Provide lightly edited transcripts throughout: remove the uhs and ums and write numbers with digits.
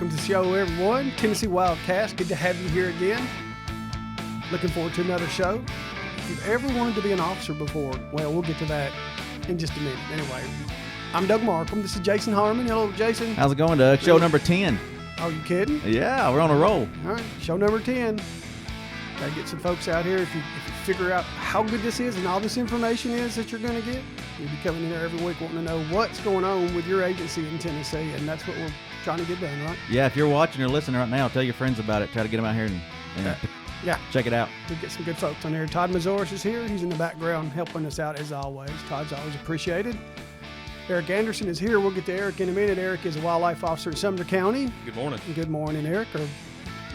welcome to the show, everyone. Tennessee WildCast, good to have you here again. Looking forward to another show. If you've ever wanted to be an officer before, well, we'll get to that in just a minute. Anyway, I'm Doug Markham. This is Jason Harmon. Hello, Jason. How's it going, Doug? Show number 10. Are you kidding? Yeah, we're on a roll. All right, show number 10. Got to get some folks out here. If you figure out how good this is and all this information is that you're going to get, you'll be coming in here every week wanting to know what's going on with your agency in Tennessee, and that's what we're trying to get done, right? Yeah, if you're watching or listening right now, tell your friends about it. Try to get them out here and check it out. We'll get some good folks on here. Todd Mazoris is here. He's in the background helping us out as always. Todd's always appreciated. Eric Anderson is here. We'll get to Eric in a minute. Eric is a wildlife officer in Sumner County. Good morning. Good morning, Eric, or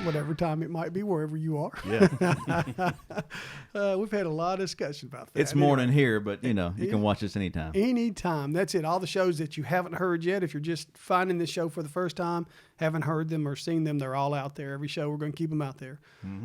whatever time it might be, wherever you are. Yeah. We've had a lot of discussion about that. It's morning here, but, you can watch this anytime. Anytime. That's it. All the shows that you haven't heard yet, if you're just finding this show for the first time, haven't heard them or seen them, they're all out there. Every show, we're going to keep them out there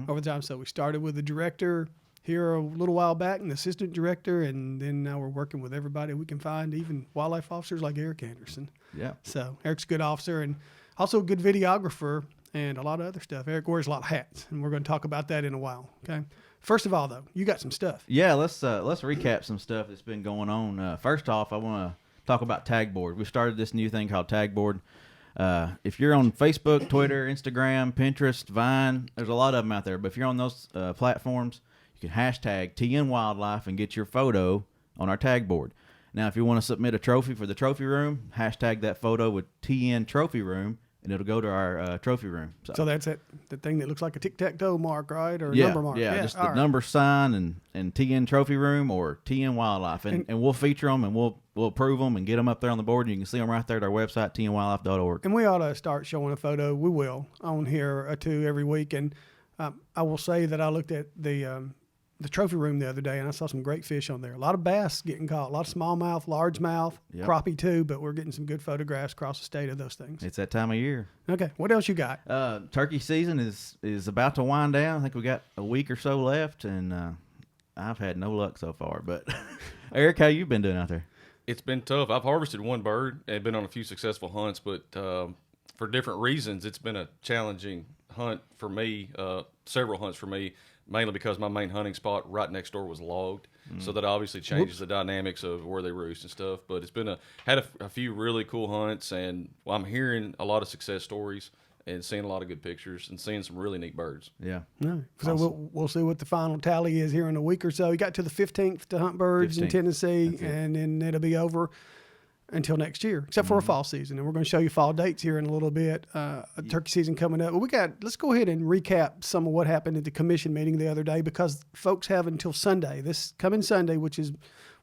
over time. So we started with the director here a little while back, an assistant director, and then now we're working with everybody we can find, even wildlife officers like Eric Anderson. Yeah. So Eric's a good officer and also a good videographer and a lot of other stuff. Eric wears a lot of hats, and we're going to talk about that in a while, okay? First of all, though, you got some stuff. Yeah, let's recap some stuff that's been going on. First off, I want to talk about Tagboard. We started this new thing called Tagboard. If you're on Facebook, Twitter, Instagram, Pinterest, Vine, there's a lot of them out there. But if you're on those platforms, you can hashtag TN Wildlife and get your photo on our tag board. Now, if you want to submit a trophy for the trophy room, hashtag that photo with TN Trophy Room, and it'll go to our trophy room. So that's it, the thing that looks like a tic-tac-toe mark, right, or a number mark? Yeah, just the number sign and TN Trophy Room or TN Wildlife, and we'll feature them and we'll approve them and get them up there on the board. And you can see them right there at our website, tnwildlife.org. And we ought to start showing a photo. We will on here or two every week. And I will say that I looked at the trophy room the other day, and I saw some great fish on there. A lot of bass getting caught, a lot of smallmouth, largemouth, crappie too, but we're getting some good photographs across the state of those things. It's that time of year. Okay, what else you got? Turkey season is about to wind down. I think we got a week or so left, and I've had no luck so far. But Eric, how you been doing out there? It's been tough. I've harvested one bird and been on a few successful hunts, but for different reasons, it's been a challenging hunt for me, several hunts for me, mainly because my main hunting spot right next door was logged. So that obviously changes the dynamics of where they roost and stuff. But it's been had a few really cool hunts, and I'm hearing a lot of success stories and seeing a lot of good pictures and seeing some really neat birds. Yeah. No. So awesome. We'll see what the final tally is here in a week or so. You got to the 15th to hunt birds in Tennessee, and then it'll be over until next year, except for a fall season. And we're going to show you fall dates here in a little bit. Turkey season coming up. Let's go ahead and recap some of what happened at the commission meeting the other day, because folks have until Sunday, this coming Sunday, which is,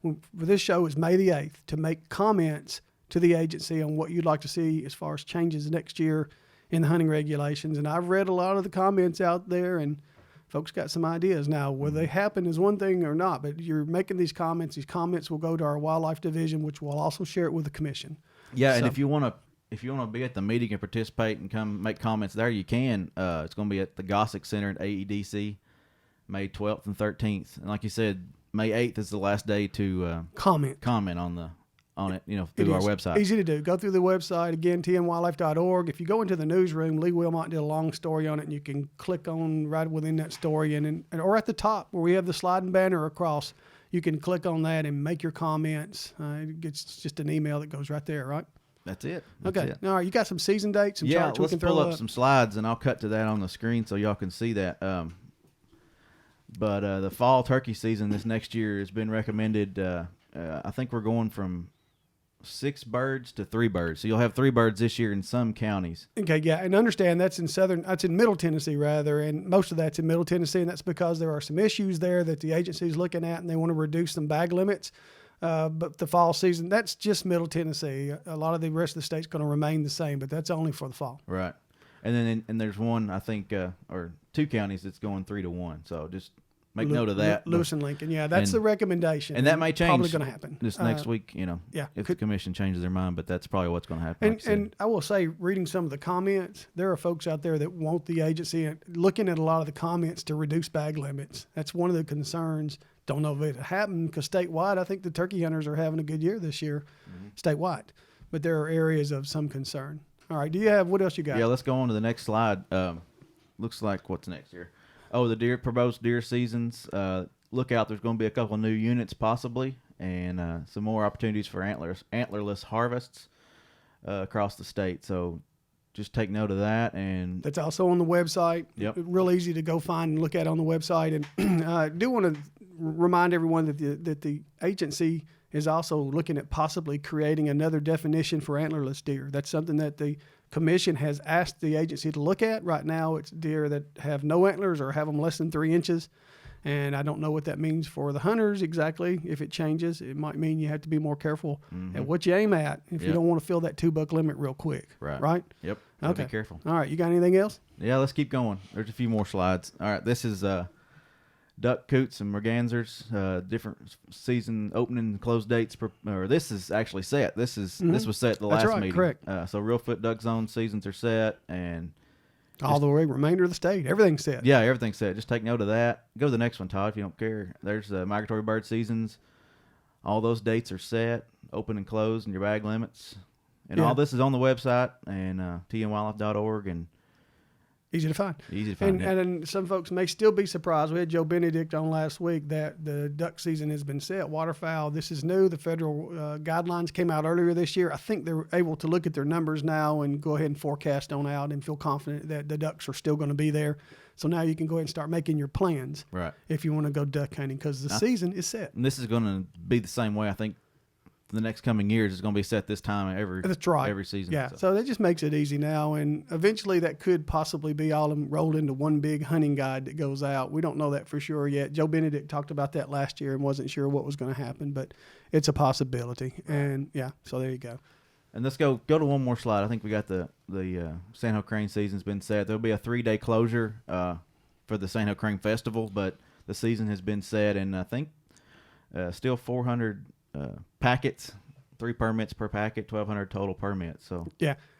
for this show is May the 8th, to make comments to the agency on what you'd like to see as far as changes next year in the hunting regulations. And I've read a lot of the comments out there, and folks got some ideas. Now, whether they happen is one thing or not, but you're making these comments. These comments will go to our wildlife division, which will also share it with the commission. Yeah, and if you want to be at the meeting and participate and come make comments there, you can. It's going to be at the Gossick Center at AEDC, May 12th and 13th. And like you said, May 8th is the last day to comment on it, through our website. Easy to do. Go through the website, again, tnwildlife.org. If you go into the newsroom, Lee Wilmot did a long story on it, and you can click on right within that story, or at the top where we have the sliding banner across, you can click on that and make your comments. It's just an email that goes right there, right? That's it. Okay. All right. You got some season dates and charts we can throw up? Let's pull up some slides, and I'll cut to that on the screen so y'all can see that. But the fall turkey season this next year has been recommended. I think we're going from 6 birds to 3 birds. So you'll have 3 birds this year in some counties. Okay, yeah, and understand that's in Middle Tennessee rather, and most of that's in Middle Tennessee, and that's because there are some issues there that the agency is looking at, and they want to reduce some bag limits. But the fall season, that's just Middle Tennessee. A lot of the rest of the state's going to remain the same, but that's only for the fall. Right. And then and there's one, I think, or 2 counties that's going 3 to 1. So just make note of that. Lewis and Lincoln, yeah, that's the recommendation. And that may change. Probably going to happen this next week, if the commission changes their mind, but that's probably what's going to happen. And I will say, reading some of the comments, there are folks out there that want the agency, looking at a lot of the comments, to reduce bag limits. That's one of the concerns. Don't know if it'll happen, because statewide, I think the turkey hunters are having a good year this year, statewide. But there are areas of some concern. All right. Do you have what else you got? Yeah, let's go on to the next slide. Looks like what's next here? Oh, the proposed deer seasons. Look out, there's going to be a couple new units possibly, and some more opportunities for antlerless harvests across the state. So just take note of that. And that's also on the website. Yep. Real easy to go find and look at on the website. And I do want to remind everyone that the agency is also looking at possibly creating another definition for antlerless deer. That's something that the commission has asked the agency to look at. Right now, it's deer that have no antlers or have them less than 3 inches. And I don't know what that means for the hunters exactly. If it changes, it might mean you have to be more careful at what you aim at if you don't want to fill that 2-buck limit real quick. Right? Yep. Okay. Be careful. All right. You got anything else? Yeah, let's keep going. There's a few more slides. All right. This is duck coots and mergansers, different season opening and close dates. This is actually set. This was set the last meeting. Correct. So Reelfoot duck zone seasons are set, and all the remainder of the state, everything's set. Yeah, everything's set. Just take note of that. Go to the next one, Todd, if you don't care. There's migratory bird seasons. All those dates are set, open and closed, and your bag limits. And all this is on the website and tnwildlife.org, and easy to find. Easy to find. And some folks may still be surprised. We had Joe Benedict on last week that the duck season has been set. Waterfowl, this is new. The federal guidelines came out earlier this year. I think they're able to look at their numbers now and go ahead and forecast on out and feel confident that the ducks are still going to be there. So now you can go ahead and start making your plans if you want to go duck hunting because the season is set. And this is going to be the same way, I think. The next coming years is going to be set this time every season. Yeah, so that just makes it easy now, and eventually that could possibly be all rolled into one big hunting guide that goes out. We don't know that for sure yet. Joe Benedict talked about that last year and wasn't sure what was going to happen, but it's a possibility. And so there you go. And let's go to one more slide. I think we got the Sandhill Crane season's been set. There'll be a 3-day closure for the Sandhill Crane Festival, but the season has been set, and I think still 400 packets, 3 permits per packet, 1,200 total permits. So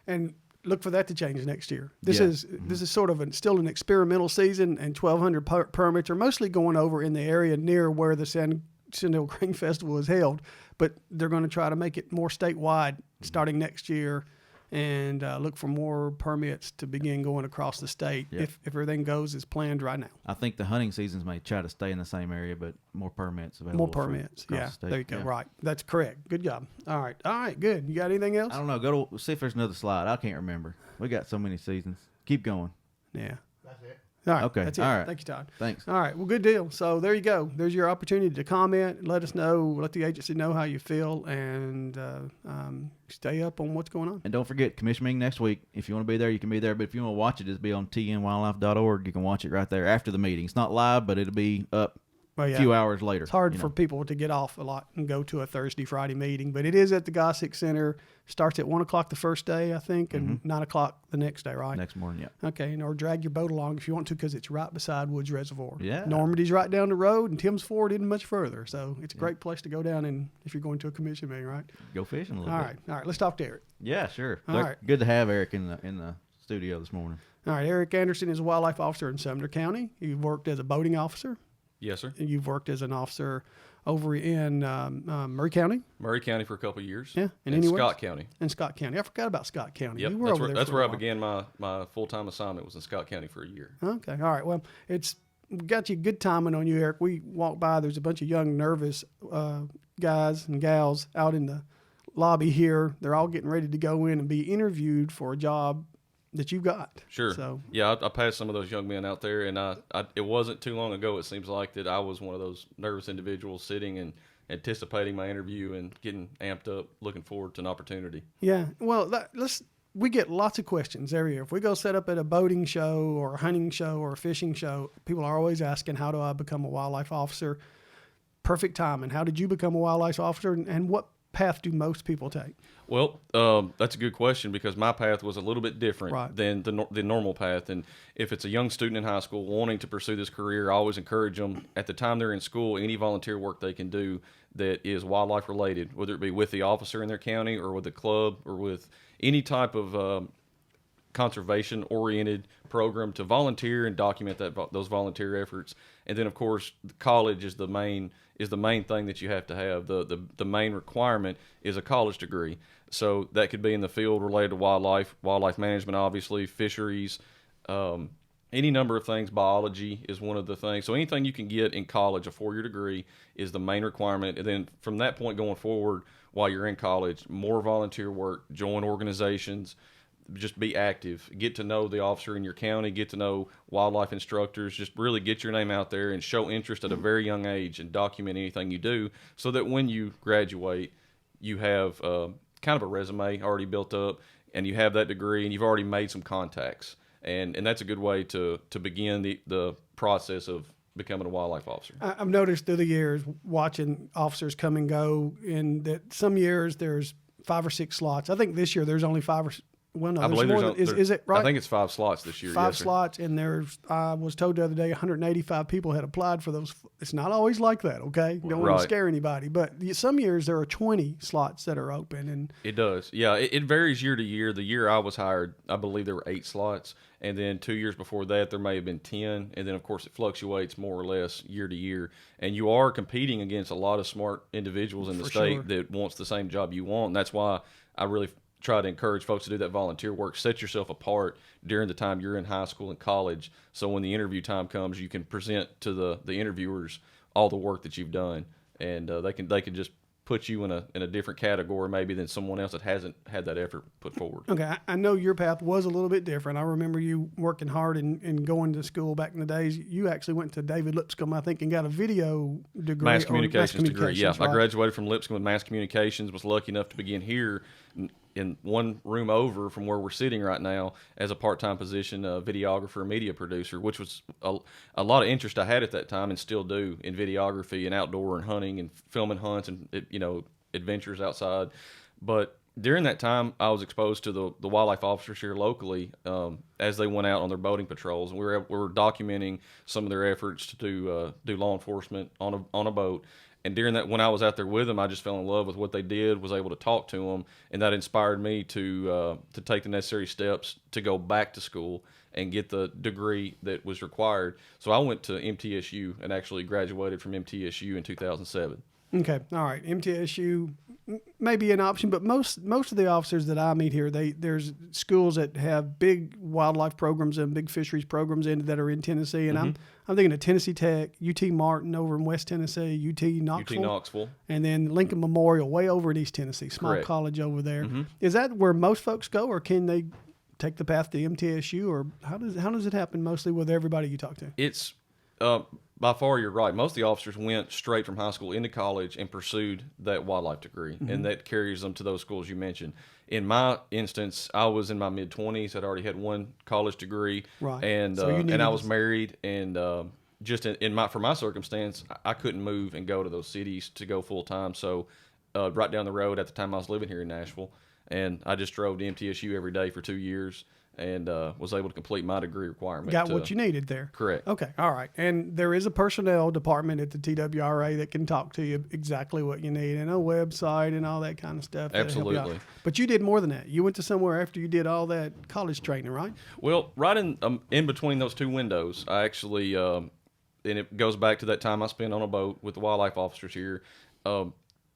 and look for that to change next year. This is sort of still an experimental season, and 1,200 permits are mostly going over in the area near where the Sandhill Crane Festival is held. But they're going to try to make it more statewide starting next year, and look for more permits to begin going across the state if everything goes as planned right now. I think the hunting seasons may try to stay in the same area, but more permits available. More permits, the there you go. Yeah. Right, that's correct. Good job. All right, good. You got anything else? I don't know. See if there's another slide. I can't remember. We got so many seasons. Keep going. Yeah. That's it. All right. Okay. That's it. All right. Thank you, Todd. Thanks. All right. Well, good deal. So there you go. There's your opportunity to comment. Let us know. Let the agency know how you feel, and stay up on what's going on. And don't forget, commission meeting next week. If you want to be there, you can be there. But if you want to watch it, it'll be on tnwildlife.org. You can watch it right there after the meeting. It's not live, but it'll be up a few hours later. It's hard for people to get off a lot and go to a Thursday, Friday meeting, but it is at the Gossick Center. Starts at 1 o'clock the first day, I think, and 9 o'clock the next day, right? Next morning, yeah. Okay, or drag your boat along if you want to, because it's right beside Woods Reservoir. Yeah. Normandy's right down the road, and Tim's Ford isn't much further, so it's a great place to go down and if you're going to a commission meeting, right? Go fishing a little bit. All right. Let's talk to Eric. Yeah, sure. All right. Good to have Eric in the studio this morning. All right, Eric Anderson is a wildlife officer in Sumner County. You've worked as a boating officer. Yes, sir. And you've worked as an officer over in Murray County. Murray County for a couple of years. Yeah, and Scott County. And Scott County. I forgot about Scott County. Yep, that's where I began my full-time assignment, was in Scott County for a year. Okay, all right. Well, we got you good timing on you, Eric. We walked by. There's a bunch of young, nervous guys and gals out in the lobby here. They're all getting ready to go in and be interviewed for a job that you got. Sure. So yeah, I passed some of those young men out there, and it wasn't too long ago, it seems like, that I was one of those nervous individuals sitting and anticipating my interview and getting amped up, looking forward to an opportunity. Yeah. Well, we get lots of questions every year. If we go set up at a boating show or a hunting show or a fishing show, people are always asking, how do I become a wildlife officer? Perfect timing. How did you become a wildlife officer, and what path do most people take? Well, that's a good question, because my path was a little bit different than the normal path. And if it's a young student in high school wanting to pursue this career, I always encourage them, at the time they're in school, any volunteer work they can do that is wildlife related, whether it be with the officer in their county or with the club or with any type of conservation oriented program, to volunteer and document those volunteer efforts. And then of course college is the main thing that you have to have. The main requirement is a college degree. So that could be in the field related to wildlife management, obviously, fisheries, any number of things. Biology is one of the things. So anything you can get in college, a 4-year degree, is the main requirement. And then from that point going forward, while you're in college, more volunteer work, join organizations, just be active, get to know the officer in your county, get to know wildlife instructors, just really get your name out there and show interest at a very young age and document anything you do so that when you graduate, you have kind of a resume already built up and you have that degree and you've already made some contacts. And that's a good way to begin the process of becoming a wildlife officer. I've noticed through the years watching officers come and go, in that some years there's 5 or 6 slots. I think this year there's only 5 or well, no, I believe more than, is it right? I think it's 5 slots this year. 5 yes, slots, and I was told the other day 185 people had applied for those. It's not always like that, okay? Don't want to scare anybody, but some years there are 20 slots that are open, and it does. Yeah, it varies year to year. The year I was hired, I believe there were 8 slots, and then 2 years before that there may have been 10, and then of course it fluctuates more or less year to year. And you are competing against a lot of smart individuals in the state that wants the same job you want. And that's why I really try to encourage folks to do that volunteer work. Set yourself apart during the time you're in high school and college, so when the interview time comes, you can present to the interviewers all the work that you've done, and they can just put you in a different category maybe than someone else that hasn't had that effort put forward. Okay, I know your path was a little bit different. I remember you working hard and going to school back in the days. You actually went to David Lipscomb, I think, and got a video degree. Mass communications degree, yeah. Right? I graduated from Lipscomb with mass communications, was lucky enough to begin here in one room over from where we're sitting right now as a part-time position, videographer, media producer, which was a lot of interest I had at that time and still do in videography and outdoor and hunting and filming hunts and adventures outside. But during that time, I was exposed to the wildlife officers here locally as they went out on their boating patrols, and we were documenting some of their efforts to do law enforcement on a boat. And during that, when I was out there with them, I just fell in love with what they did, was able to talk to them, and that inspired me to take the necessary steps to go back to school and get the degree that was required. So I went to MTSU and actually graduated from MTSU in 2007. Okay, all right. MTSU may be an option, but most of the officers that I meet here, there's schools that have big wildlife programs and big fisheries programs that are in Tennessee, and I'm thinking of Tennessee Tech, UT Martin over in West Tennessee, UT Knoxville, and then Lincoln Memorial way over in East Tennessee, small Correct. college over there. Is that where most folks go, or can they take the path to MTSU, or how does it happen mostly with everybody you talk to? It's by far, you're right. Most of the officers went straight from high school into college and pursued that wildlife degree, and that carries them to those schools you mentioned. In my instance, I was in my mid-20s. I'd already had one college degree, right. And so and I was married, and just for my circumstance, I couldn't move and go to those cities to go full-time. So right down the road, at the time I was living here in Nashville, and I just drove to MTSU every day for 2 years. And was able to complete my degree requirement. Got what you needed there. Correct. Okay, all right. And there is a personnel department at the TWRA that can talk to you exactly what you need, and a website and all that kind of stuff. Absolutely. But you did more than that. You went to somewhere after you did all that college training, right? Well, right in between those two windows, I actually, and it goes back to that time I spent on a boat with the wildlife officers here.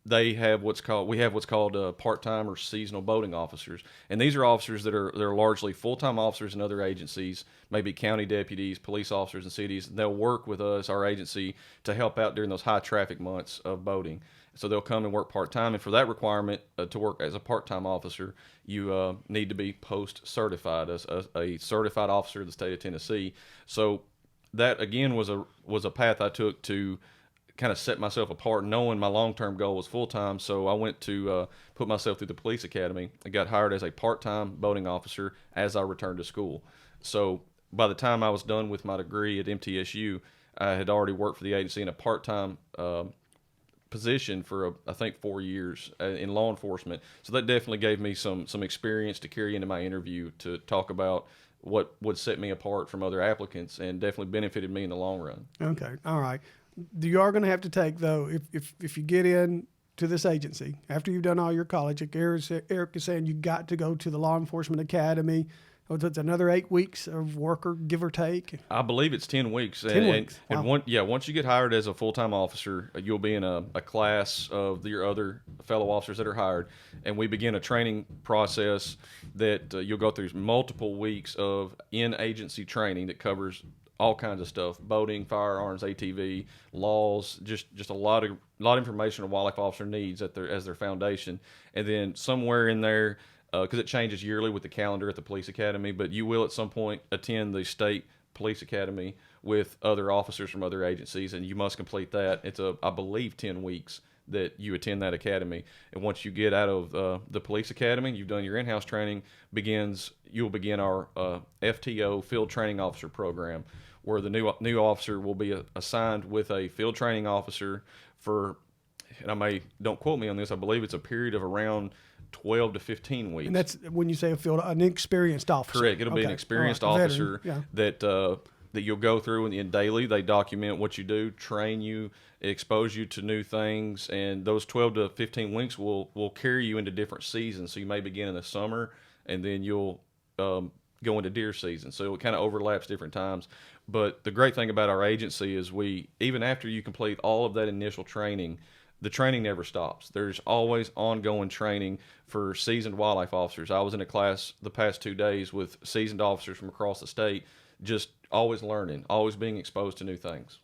We have what's called part-time or seasonal boating officers, and these are officers that are largely full-time officers in other agencies, maybe county deputies, police officers in cities. They'll work with us, our agency, to help out during those high traffic months of boating. So they'll come and work part-time, and for that requirement to work as a part-time officer, you need to be post-certified as a certified officer of the state of Tennessee. So that again was a path I took to kind of set myself apart, knowing my long-term goal was full-time. So I went to put myself through the police academy. I got hired as a part-time boating officer as I returned to school. So by the time I was done with my degree at MTSU, I had already worked for the agency in a part-time position for I think 4 years in law enforcement. So that definitely gave me some experience to carry into my interview to talk about what would set me apart from other applicants, and definitely benefited me in the long run. Okay, all right. You are going to have to take, though, if you get in to this agency after you've done all your college, like Eric is saying, you got to go to the law enforcement academy it's another 8 weeks of work, or give or take. I believe it's 10 weeks. 10 weeks. Wow. Once you get hired as a full-time officer, you'll be in a class of your other fellow officers that are hired, and we begin a training process that you'll go through multiple weeks of in-agency training that covers all kinds of stuff: boating, firearms, ATV, laws, just a lot of information a wildlife officer needs as their foundation. And then somewhere in there, because it changes yearly with the calendar at the police academy, but you will at some point attend the state police academy with other officers from other agencies, and you must complete that. It's I believe 10 weeks that you attend that academy. And once you get out of the police academy, you've done your in-house training, you'll begin our FTO, field training officer program, where the new officer will be assigned with a field training officer for, and don't quote me on this, I believe it's a period of around 12 to 15 weeks. And that's when you say an experienced officer. Correct. It'll be an experienced officer that you'll go through, and daily they document what you do, train you, expose you to new things, and those 12 to 15 weeks will carry you into different seasons. So you may begin in the summer, and then you'll go into deer season. So it kind of overlaps different times. But the great thing about our agency is even after you complete all of that initial training, the training never stops. There's always ongoing training for seasoned wildlife officers. I was in a class the past 2 days with seasoned officers from across the state, just always learning, always being exposed to new things.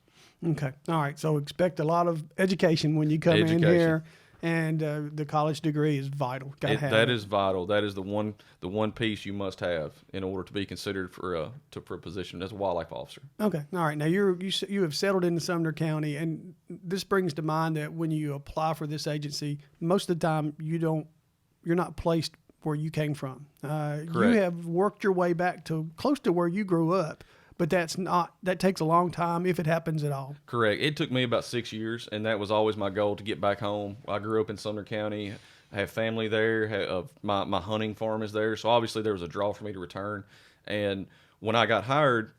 Okay. All right. So expect a lot of education when you come in here, and the college degree is vital. That is vital. That is the one piece you must have in order to be considered for a position as a wildlife officer. Okay. All right. Now you have settled into Sumner County, and this brings to mind that when you apply for this agency, most of the time you're not placed where you came from. You have worked your way back to close to where you grew up. But that takes a long time if it happens at all. Correct. It took me about 6 years, and that was always my goal, to get back home. I grew up in Sumner County. I have family there. My hunting farm is there. So obviously there was a draw for me to return. And when I got hired,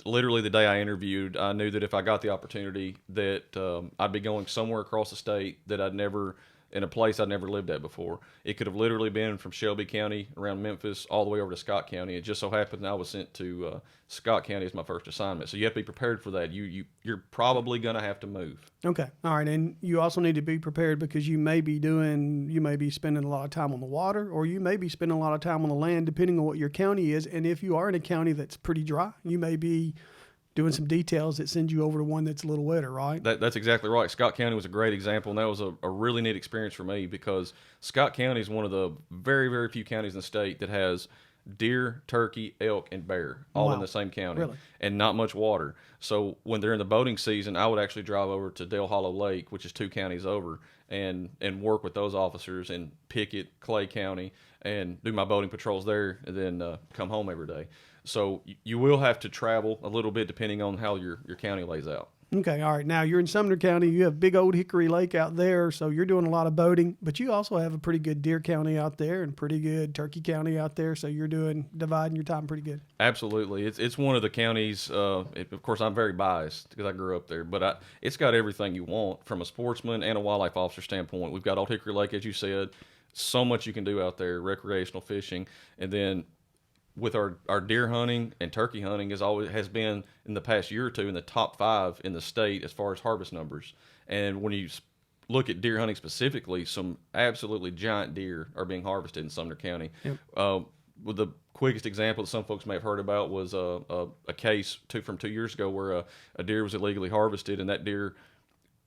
literally the day I interviewed, I knew that if I got the opportunity that I'd be going somewhere across the state that in a place I'd never lived at before. It could have literally been from Shelby County around Memphis all the way over to Scott County. It just so happened I was sent to Scott County as my first assignment. So you have to be prepared for that. You're probably going to have to move. Okay. All right. And you also need to be prepared, because you may be spending a lot of time on the water, or you may be spending a lot of time on the land, depending on what your county is. And if you are in a county that's pretty dry, you may be doing some details that send you over to one that's a little wetter, right? That's exactly right. Scott County was a great example, and that was a really neat experience for me, because Scott County is one of the very, very few counties in the state that has deer, turkey, elk, and bear all in the same county, really? And not much water. So when they're in the boating season, I would actually drive over to Dale Hollow Lake, which is 2 counties over, and work with those officers in Pickett, Clay County, and do my boating patrols there, and then come home every day. So you will have to travel a little bit depending on how your county lays out. Okay, all right. Now, you're in Sumner County. You have big old Hickory Lake out there, so you're doing a lot of boating. But you also have a pretty good deer county out there and pretty good turkey county out there, so you're dividing your time pretty good. Absolutely. It's one of the counties, of course, I'm very biased because I grew up there, but it's got everything you want from a sportsman and a wildlife officer standpoint. We've got Old Hickory Lake, as you said. So much you can do out there, recreational fishing, and then with our deer hunting and turkey hunting has been in the past year or two in the top 5 in the state as far as harvest numbers. And when you look at deer hunting specifically, some absolutely giant deer are being harvested in Sumner County. Yep. With the quickest example that some folks may have heard about was a case from 2 years ago where a deer was illegally harvested, and that deer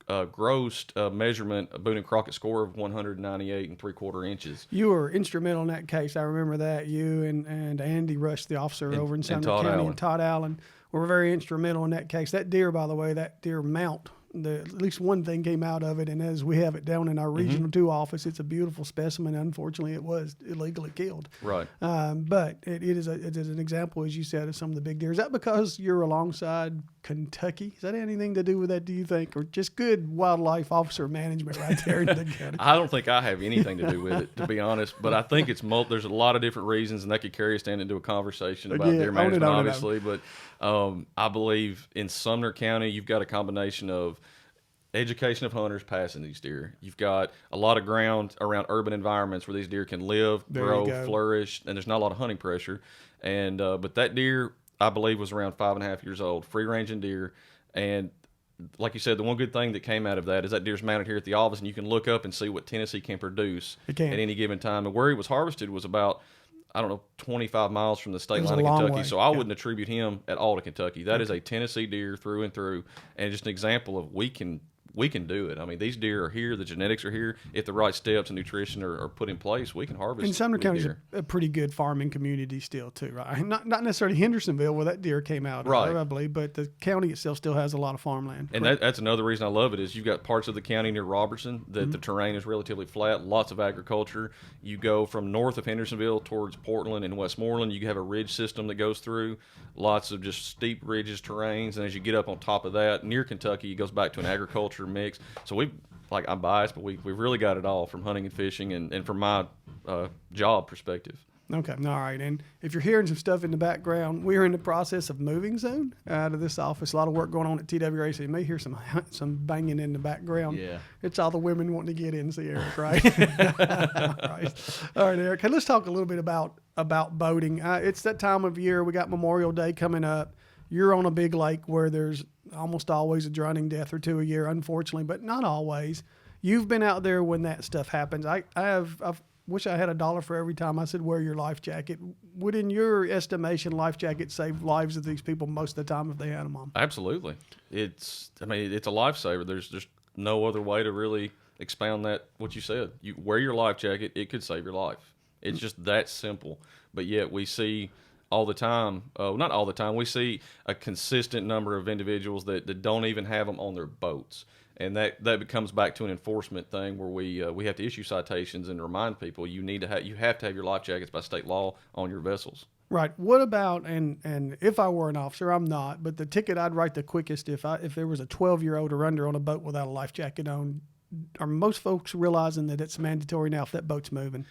grossed a measurement, a Boone and Crockett score of 198 3/4 inches. You were instrumental in that case. I remember that. You and Andy Rush, the officer over in Sumner County, and Todd Allen were very instrumental in that case. That deer, by the way, that deer mount, at least one thing came out of it, and as we have it down in our Regional 2 office, it's a beautiful specimen. Unfortunately, it was illegally killed. Right. But it is an example, as you said, of some of the big deer. Is that because you're alongside Kentucky? Is that anything to do with that, do you think? Or just good wildlife officer management right there in the county? I don't think I have anything to do with it, to be honest. But I think there's a lot of different reasons, and that could carry us down into a conversation about deer management, obviously. But I believe in Sumner County, you've got a combination of education of hunters passing these deer. You've got a lot of ground around urban environments where these deer can live, grow, flourish, and there's not a lot of hunting pressure. And but that deer, I believe, was around 5.5 years old, free-ranging deer. And like you said, the one good thing that came out of that is that deer's mounted here at the office, and you can look up and see what Tennessee can produce at any given time. And where he was harvested was about, I don't know, 25 miles from the state line of Kentucky. So I wouldn't attribute him at all to Kentucky. That is a Tennessee deer through and through, and just an example of we can do it. I mean, these deer are here. The genetics are here. If the right steps and nutrition are put in place, we can harvest. And Sumner County is a pretty good farming community still, too, right? Not necessarily Hendersonville, where that deer came out, right? I believe, but the county itself still has a lot of farmland. And that's another reason I love it is you've got parts of the county near Robertson that the terrain is relatively flat, lots of agriculture. You go from north of Hendersonville towards Portland and Westmoreland, you have a ridge system that goes through, lots of just steep ridges, terrains, and as you get up on top of that, near Kentucky, it goes back to an agriculture mix. So I'm biased, but we've really got it all from hunting and fishing and from my job perspective. Okay, all right. And if you're hearing some stuff in the background, we're in the process of moving soon out of this office. A lot of work going on at TWRA, so you may hear some banging in the background. Yeah. It's all the women wanting to get in, see Eric, right? All right, Eric. Hey, let's talk a little bit about boating. It's that time of year. We got Memorial Day coming up. You're on a big lake where there's almost always a drowning death or two a year, unfortunately, but not always. You've been out there when that stuff happens. I wish I had $1 for every time I said wear your life jacket. Would, in your estimation, life jackets save lives of these people most of the time if they had them on? Absolutely. It's a lifesaver. There's no other way to really expound that, what you said. You wear your life jacket, it could save your life. It's just that simple. But yet we see all the time, not all the time, we see a consistent number of individuals that don't even have them on their boats. And that comes back to an enforcement thing where we have to issue citations and remind people you have to have your life jackets by state law on your vessels. Right. What about, and if I were an officer, I'm not, but the ticket I'd write the quickest if there was a 12-year-old or under on a boat without a life jacket on, are most folks realizing that it's mandatory now if that boat's moving?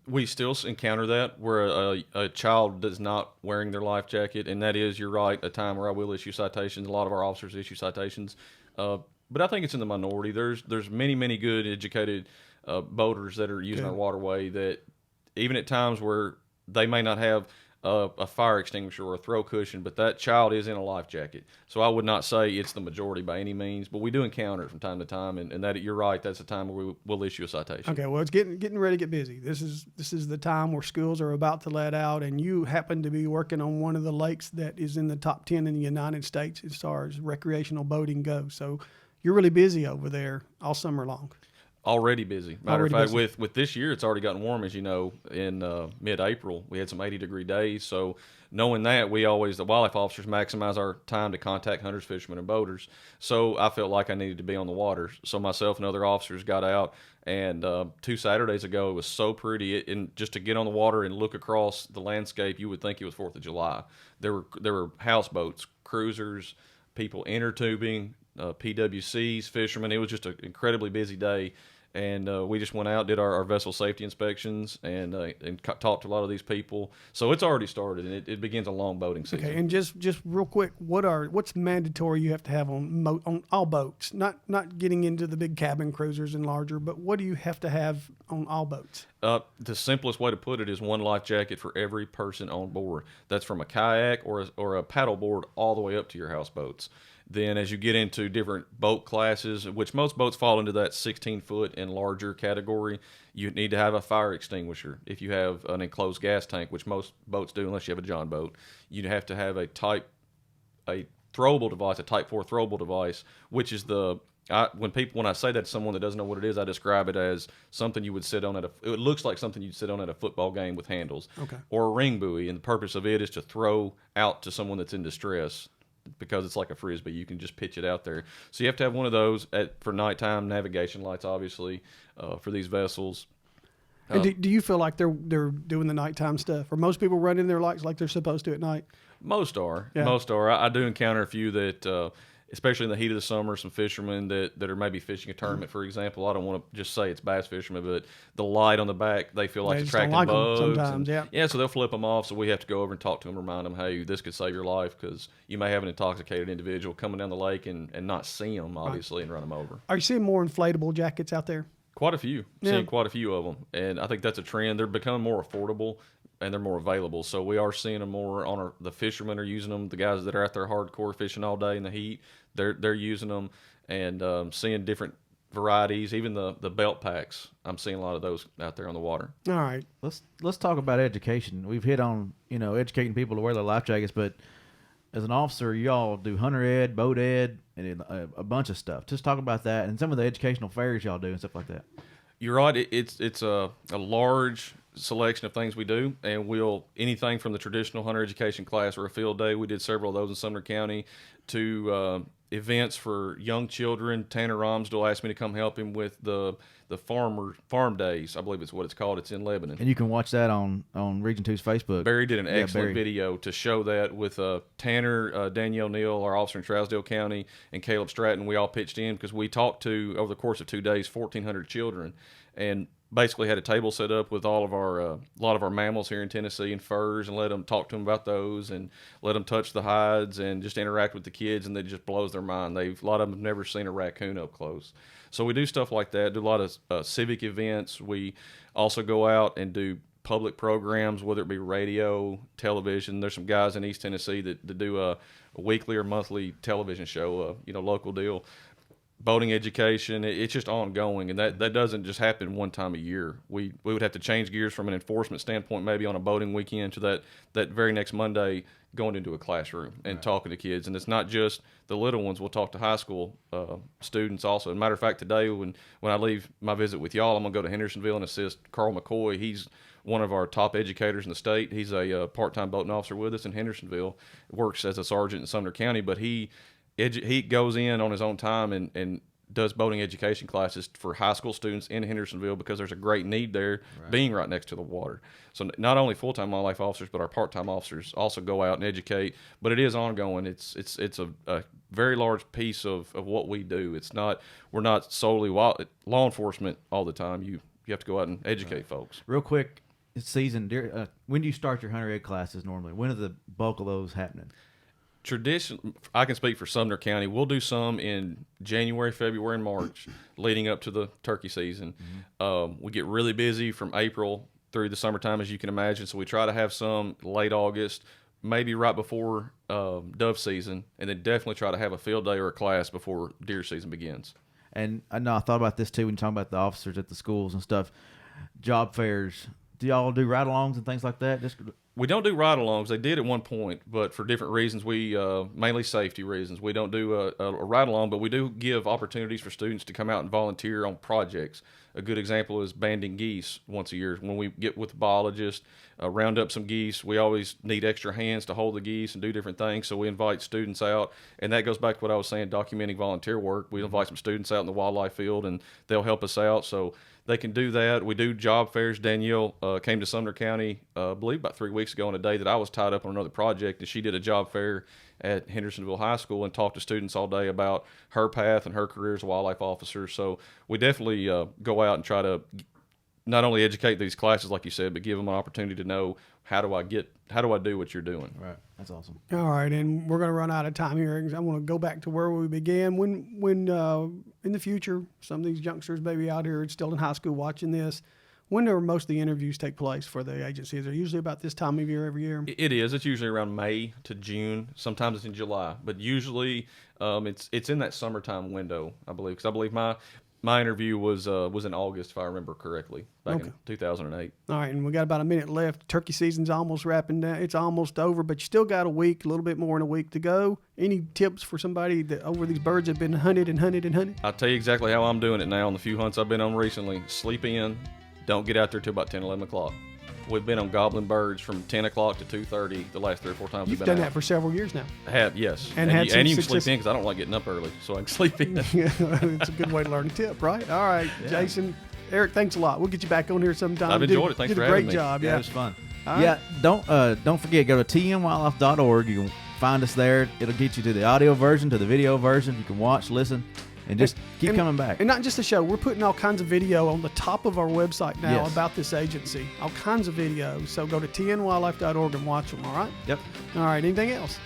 We still encounter that where a child is not wearing their life jacket, and that is, you're right, a time where I will issue citations. A lot of our officers issue citations, but I think it's in the minority. There's many good educated boaters that are using our waterway that even at times where they may not have a fire extinguisher or a throw cushion, but that child is in a life jacket. So I would not say it's the majority by any means, but we do encounter it from time to time, and that you're right, that's a time where we'll issue a citation. Okay, well, it's getting ready to get busy. This is the time where schools are about to let out, and you happen to be working on one of the lakes that is in the top 10 in the United States as far as recreational boating goes. So you're really busy over there all summer long. Already busy. Matter of fact, with this year, it's already gotten warm, as you know. In mid-April, we had some 80-degree days. So knowing that, the wildlife officers maximize our time to contact hunters, fishermen, and boaters. So I felt like I needed to be on the water. So myself and other officers got out, and 2 Saturdays ago, it was so pretty. And just to get on the water and look across the landscape, you would think it was 4th of July. There were houseboats, cruisers, people inner tubing, PWCs, fishermen. It was just an incredibly busy day, and we just went out, did our vessel safety inspections, and talked to a lot of these people. So it's already started, and it begins a long boating season. Okay, and just real quick, what's mandatory you have to have on all boats? Not getting into the big cabin cruisers and larger, but what do you have to have on all boats? The simplest way to put it is one life jacket for every person on board. That's from a kayak or a paddle board all the way up to your houseboats. Then as you get into different boat classes, which most boats fall into that 16-foot and larger category, you need to have a fire extinguisher. If you have an enclosed gas tank, which most boats do unless you have a John boat, you'd have to have a throwable device, a Type 4 throwable device, which is when I say that to someone that doesn't know what it is, I describe it as something you would sit on it looks like something you'd sit on at a football game with handles. Okay. Or a ring buoy, and the purpose of it is to throw out to someone that's in distress. Because it's like a frisbee, you can just pitch it out there. So you have to have one of those for nighttime navigation lights, obviously, for these vessels. And do you feel like they're doing the nighttime stuff? Or most people running their lights like they're supposed to at night? Most are. Yeah. Most are. I do encounter a few that especially in the heat of the summer, some fishermen that are maybe fishing a tournament, for example. I don't want to just say it's bass fishermen, but the light on the back, they feel like They it's just don't attracting like 'em bugs. sometimes, yeah. Yeah, so they'll flip them off. So we have to go over and talk to them, remind them, hey, this could save your life because you may have an intoxicated individual coming down the lake and not see them, obviously, and run them over. Are you seeing more inflatable jackets out there? Quite a few. Yeah. Seeing quite a few of them. And I think that's a trend. They're becoming more affordable and they're more available. So we are seeing them more on the fishermen are using them. The guys that are out there hardcore fishing all day in the heat, they're using them, and seeing different varieties. Even the belt packs, I'm seeing a lot of those out there on the water. All right. Let's talk about education. We've hit on, educating people to wear their life jackets, but as an officer, y'all do hunter ed, boat ed, and a bunch of stuff. Just talk about that and some of the educational fairs y'all do and stuff like that. You're right. It's a large selection of things we do, and anything from the traditional hunter education class or a field day. We did several of those in Sumner County, to events for young children. Tanner Romsdale asked me to come help him with the farm days. I believe it's what it's called. It's in Lebanon. And you can watch that on Region 2's Facebook. Barry did an excellent video to show that with Tanner, Danielle Neal, our officer in Trousdale County, and Caleb Stratton. We all pitched in because we talked to, over the course of 2 days, 1,400 children, and basically had a table set up with all of our a lot of our mammals here in Tennessee and furs, and let them talk to them about those, and let them touch the hides and just interact with the kids, and it just blows their mind. A lot of them have never seen a raccoon up close. So we do stuff like that. Do a lot of civic events. We also go out and do public programs, whether it be radio, television. There's some guys in East Tennessee that do a weekly or monthly television show, local deal. Boating education, it's just ongoing, and that doesn't just happen one time a year. We would have to change gears from an enforcement standpoint, maybe on a boating weekend, to that very next Monday going into a classroom and talking to kids. And it's not just the little ones. We'll talk to high school students also. As a matter of fact, today when I leave my visit with y'all, I'm going to go to Hendersonville and assist Carl McCoy. He's one of our top educators in the state. He's a part-time boating officer with us in Hendersonville, works as a sergeant in Sumner County, but he goes in on his own time and does boating education classes for high school students in Hendersonville because there's a great need there, being right next to the water. So not only full-time wildlife officers, but our part-time officers also go out and educate. But it is ongoing. It's a very large piece of what we do. We're not solely law enforcement all the time. You have to go out and educate folks. Real quick, season. When do you start your hunter ed classes normally? When are the bulk of those happening? Tradition, I can speak for Sumner County. We'll do some in January, February, and March, leading up to the turkey season. Mm-hmm. We get really busy from April through the summertime, as you can imagine. So we try to have some late August, maybe right before dove season, and then definitely try to have a field day or a class before deer season begins. And I know I thought about this too when you talk about the officers at the schools and stuff. Job fairs. Do y'all do ride-alongs and things like that? We don't do ride-alongs. They did at one point, but for different reasons. We mainly safety reasons. We don't do a ride-along, but we do give opportunities for students to come out and volunteer on projects. A good example is banding geese once a year. When we get with the biologist, round up some geese, we always need extra hands to hold the geese and do different things, so we invite students out. And that goes back to what I was saying, documenting volunteer work. We invite some students out in the wildlife field, and they'll help us out. So they can do that. We do job fairs. Danielle came to Sumner County, I believe, about 3 weeks ago on a day that I was tied up on another project, and she did a job fair at Hendersonville High School and talked to students all day about her path and her career as a wildlife officer. So we definitely go out and try to not only educate these classes, like you said, but give them an opportunity to know how do I do what you're doing. Right. That's awesome. All right, and we're going to run out of time here. I want to go back to where we began. When in the future, some of these youngsters may be out here still in high school watching this. When do most of the interviews take place for the agencies? Are usually about this time of year every year? It is. It's usually around May to June. Sometimes it's in July, but usually it's in that summertime window, I believe. Because I believe my interview was in August, if I remember correctly, back in 2008. All right, and we got about a minute left. Turkey season's almost wrapping down. It's almost over, but you still got a little bit more than a week to go. Any tips for somebody that over these birds have been hunted and hunted and hunted? I'll tell you exactly how I'm doing it now on the few hunts I've been on recently. Sleep in. Don't get out there till about 10, 11 o'clock. We've been on gobbling birds from 10 o'clock to 2:30 the last 3 or 4 times we've been out. You've done that for several years now. I have, yes. And you can sleep in because I don't like getting up early, so I can sleep in. It's a good way to learn a tip, right? All right, yeah. Jason, Eric, thanks a lot. We'll get you back on here sometime. I've enjoyed it. Thanks for having me. Did a great job. Yeah, it was fun. Right. Yeah, don't forget, go to tnwildlife.org. You can find us there. It'll get you to the audio version, to the video version. You can watch, listen, and just keep coming back. And not just a show. We're putting all kinds of video on the top of our website now Yes. about this agency. All kinds of videos. So go to tnwildlife.org and watch them, all right? Yep. All right, anything else?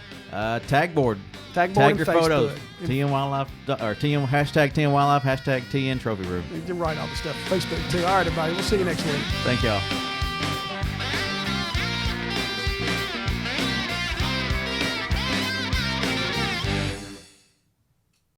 Tag board. Tag Tag and your Facebook. photos. And TN Wildlife, or TN, hashtag TN Wildlife, hashtag TN Trophy Room. you can write all the stuff. Facebook too. All right, everybody. We'll see you next week. Thank y'all.